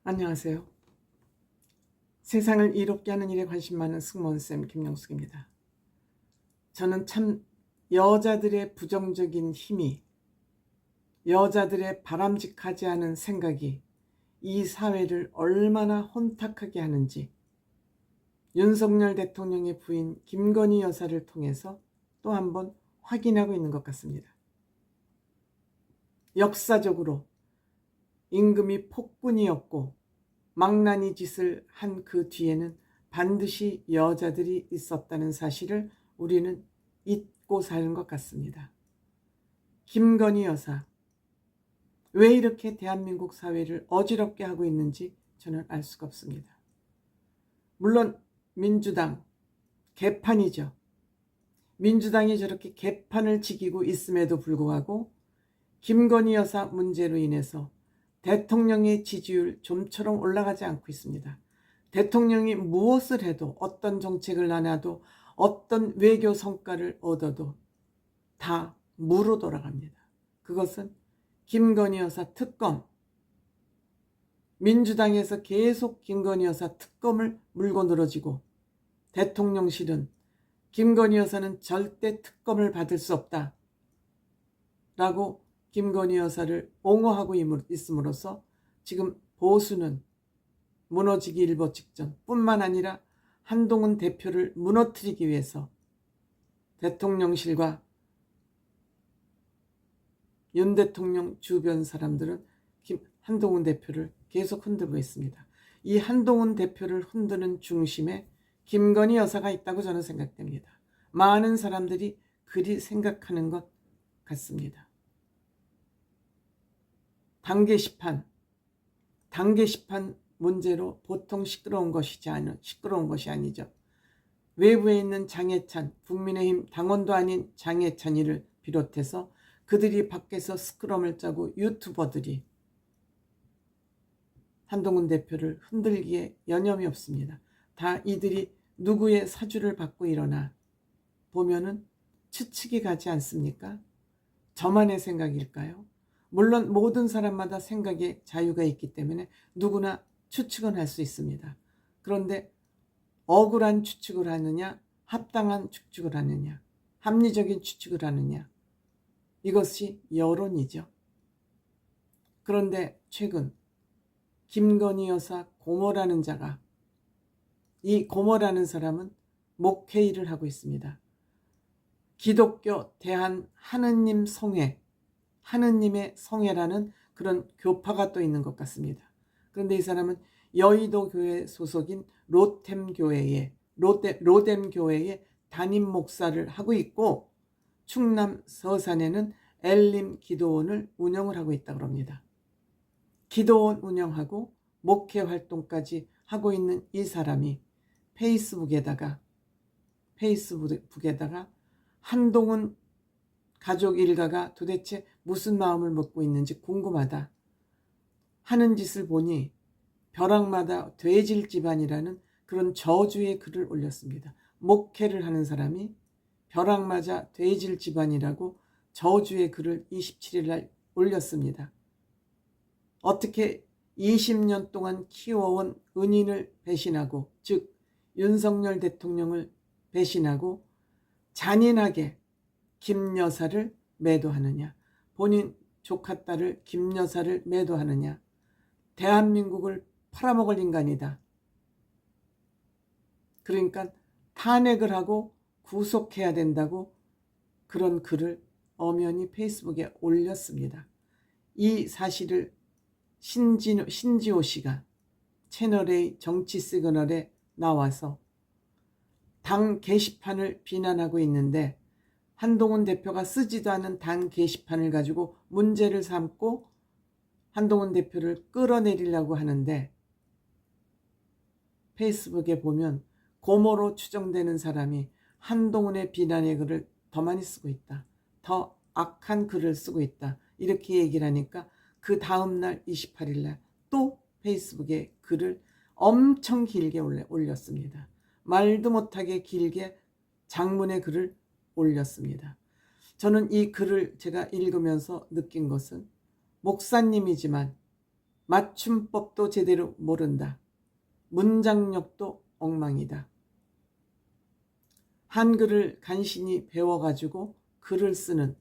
안녕하세요. 세상을 이롭게 하는 일에 관심 많은 승무원쌤 김영숙입니다. 저는 참 여자들의 부정적인 힘이, 여자들의 바람직하지 않은 생각이 이 사회를 얼마나 혼탁하게 하는지 윤석열 대통령의 부인 김건희 여사를 통해서 또 한 번 확인하고 있는 것 같습니다. 역사적으로 임금이 폭군이었고 망나니 짓을 한 그 뒤에는 반드시 여자들이 있었다는 사실을 우리는 잊고 사는 것 같습니다. 김건희 여사, 왜 이렇게 대한민국 사회를 어지럽게 하고 있는지 저는 알 수가 없습니다. 물론 민주당 개판이죠. 민주당이 저렇게 개판을 지키고 있음에도 불구하고 김건희 여사 문제로 인해서 대통령의 지지율 좀처럼 올라가지 않고 있습니다. 대통령이 무엇을 해도, 어떤 정책을 나눠도, 어떤 외교 성과를 얻어도 다 무로 돌아갑니다. 그것은 김건희 여사 특검, 민주당에서 계속 김건희 여사 특검을 물고 늘어지고 대통령실은 김건희 여사는 절대 특검을 받을 수 없다 라고 김건희 여사를 옹호하고 있음으로써 지금 보수는 무너지기 일보 직전 뿐만 아니라 한동훈 대표를 무너뜨리기 위해서 대통령실과 윤 대통령 주변 사람들은 한동훈 대표를 계속 흔들고 있습니다. 이 한동훈 대표를 흔드는 중심에 김건희 여사가 있다고 저는 생각됩니다. 많은 사람들이 그리 생각하는 것 같습니다. 당 게시판 문제로 보통 시끄러운 것이 아니죠. 외부에 있는 장해찬, 국민의힘 당원도 아닌 장해찬이를 비롯해서 그들이 밖에서 스크럼을 짜고 유튜버들이 한동훈 대표를 흔들기에 여념이 없습니다. 다 이들이 누구의 사주를 받고 일어나 보면은 추측이 가지 않습니까? 저만의 생각일까요? 물론 모든 사람마다 생각의 자유가 있기 때문에 누구나 추측은 할 수 있습니다. 그런데 억울한 추측을 하느냐, 합당한 추측을 하느냐, 합리적인 추측을 하느냐, 이것이 여론이죠. 그런데 최근 김건희 여사 고모라는 자가, 이 고모라는 사람은 목회일을 하고 있습니다. 기독교 대한 하느님 성회, 하느님의 성회라는 그런 교파가 또 있는 것 같습니다. 그런데 이 사람은 여의도 교회 소속인 로뎀 교회의 담임 목사를 하고 있고 충남 서산에는 엘림 기도원을 운영을 하고 있다고 합니다. 기도원 운영하고 목회 활동까지 하고 있는 이 사람이 페이스북에다가 한동훈 가족 일가가 도대체 무슨 마음을 먹고 있는지 궁금하다 하는 짓을 보니 벼락마다 돼질 집안이라는 그런 저주의 글을 올렸습니다. 목회를 하는 사람이 벼락맞아 돼질 집안이라고 저주의 글을 27일 날 올렸습니다. 어떻게 20년 동안 키워온 은인을 배신하고, 즉 윤석열 대통령을 배신하고 잔인하게 김 여사를 매도하느냐, 본인 조카 딸을 김 여사를 매도하느냐, 대한민국을 팔아먹을 인간이다. 그러니까 탄핵을 하고 구속해야 된다고 그런 글을 엄연히 페이스북에 올렸습니다. 이 사실을 신지호 씨가 채널A 정치 시그널에 나와서 당 게시판을 비난하고 있는데, 한동훈 대표가 쓰지도 않은 당 게시판을 가지고 문제를 삼고 한동훈 대표를 끌어내리려고 하는데, 페이스북에 보면 고모로 추정되는 사람이 한동훈의 비난의 글을 더 많이 쓰고 있다, 더 악한 글을 쓰고 있다, 이렇게 얘기를 하니까 그 다음날 28일날 또 페이스북에 글을 엄청 길게 올렸습니다. 말도 못하게 길게 장문의 글을 올렸습니다. 저는 이 글을 제가 읽으면서 느낀 것은, 목사님이지만 맞춤법도 제대로 모른다. 문장력도 엉망이다. 한글을 간신히 배워가지고 글을 쓰는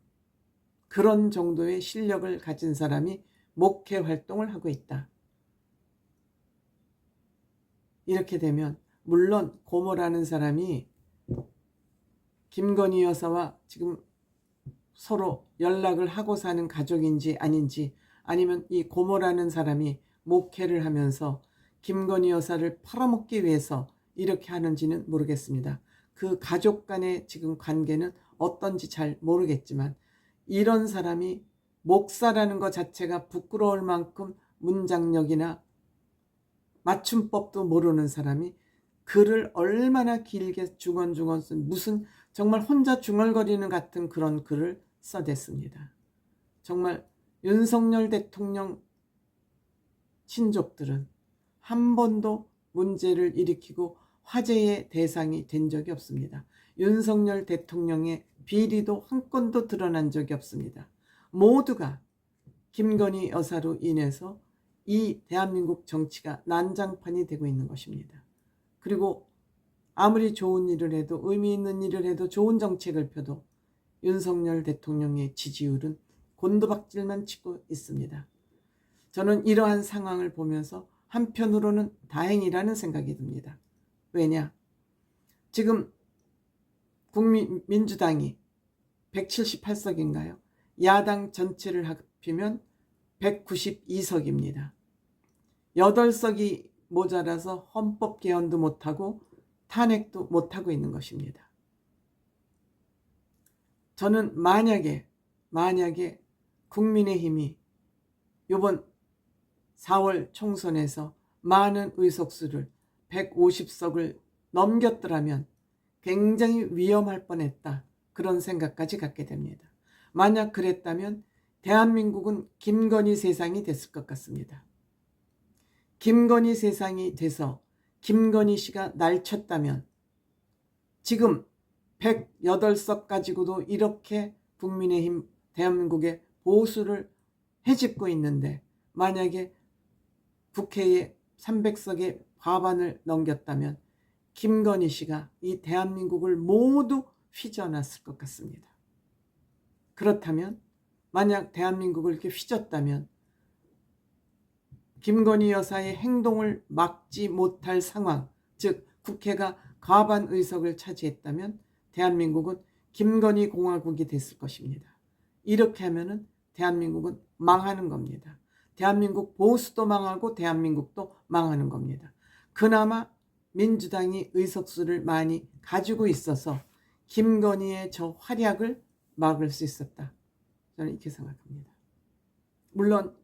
그런 정도의 실력을 가진 사람이 목회 활동을 하고 있다. 이렇게 되면 물론 고모라는 사람이 김건희 여사와 지금 서로 연락을 하고 사는 가족인지 아닌지, 아니면 이 고모라는 사람이 목회를 하면서 김건희 여사를 팔아먹기 위해서 이렇게 하는지는 모르겠습니다. 그 가족 간의 지금 관계는 어떤지 잘 모르겠지만, 이런 사람이 목사라는 것 자체가 부끄러울 만큼 문장력이나 맞춤법도 모르는 사람이 글을 얼마나 길게 중언중언 쓴, 무슨 정말 혼자 중얼거리는 같은 그런 글을 써댔습니다. 정말 윤석열 대통령 친족들은 한 번도 문제를 일으키고 화제의 대상이 된 적이 없습니다. 윤석열 대통령의 비리도 한 건도 드러난 적이 없습니다. 모두가 김건희 여사로 인해서 이 대한민국 정치가 난장판이 되고 있는 것입니다. 그리고 아무리 좋은 일을 해도, 의미 있는 일을 해도, 좋은 정책을 펴도 윤석열 대통령의 지지율은 곤두박질만 치고 있습니다. 저는 이러한 상황을 보면서 한편으로는 다행이라는 생각이 듭니다. 왜냐? 지금 민주당이 178석인가요? 야당 전체를 합치면 192석입니다. 8석이 모자라서 헌법 개헌도 못하고 탄핵도 못하고 있는 것입니다. 저는 만약에 국민의힘이 이번 4월 총선에서 많은 의석수를 150석을 넘겼더라면 굉장히 위험할 뻔했다, 그런 생각까지 갖게 됩니다. 만약 그랬다면 대한민국은 김건희 세상이 됐을 것 같습니다. 김건희 세상이 돼서 김건희 씨가 날쳤다면 지금 108석 가지고도 이렇게 국민의힘 대한민국의 보수를 헤집고 있는데, 만약에 국회에 300석의 과반을 넘겼다면 김건희 씨가 이 대한민국을 모두 휘저어놨을 것 같습니다. 그렇다면 만약 대한민국을 이렇게 휘젓다면 김건희 여사의 행동을 막지 못할 상황, 즉 국회가 과반 의석을 차지했다면 대한민국은 김건희 공화국이 됐을 것입니다. 이렇게 하면은 대한민국은 망하는 겁니다. 대한민국 보수도 망하고 대한민국도 망하는 겁니다. 그나마 민주당이 의석수를 많이 가지고 있어서 김건희의 저 활약을 막을 수 있었다, 저는 이렇게 생각합니다. 물론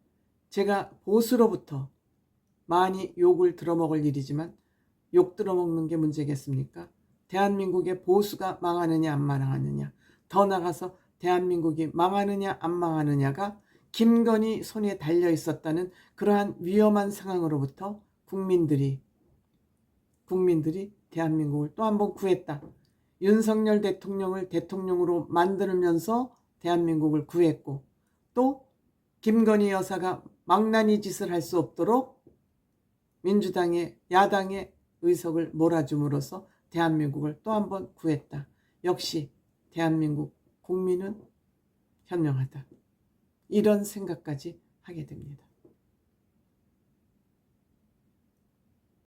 제가 보수로부터 많이 욕을 들어먹을 일이지만 욕 들어먹는 게 문제겠습니까? 대한민국의 보수가 망하느냐 안 망하느냐, 더 나아가서 대한민국이 망하느냐 안 망하느냐가 김건희 손에 달려 있었다는 그러한 위험한 상황으로부터 국민들이 대한민국을 또 한 번 구했다. 윤석열 대통령을 대통령으로 만들면서 대한민국을 구했고, 또 김건희 여사가 망나니 짓을 할 수 없도록 민주당의, 야당의 의석을 몰아줌으로써 대한민국을 또 한 번 구했다. 역시 대한민국 국민은 현명하다. 이런 생각까지 하게 됩니다.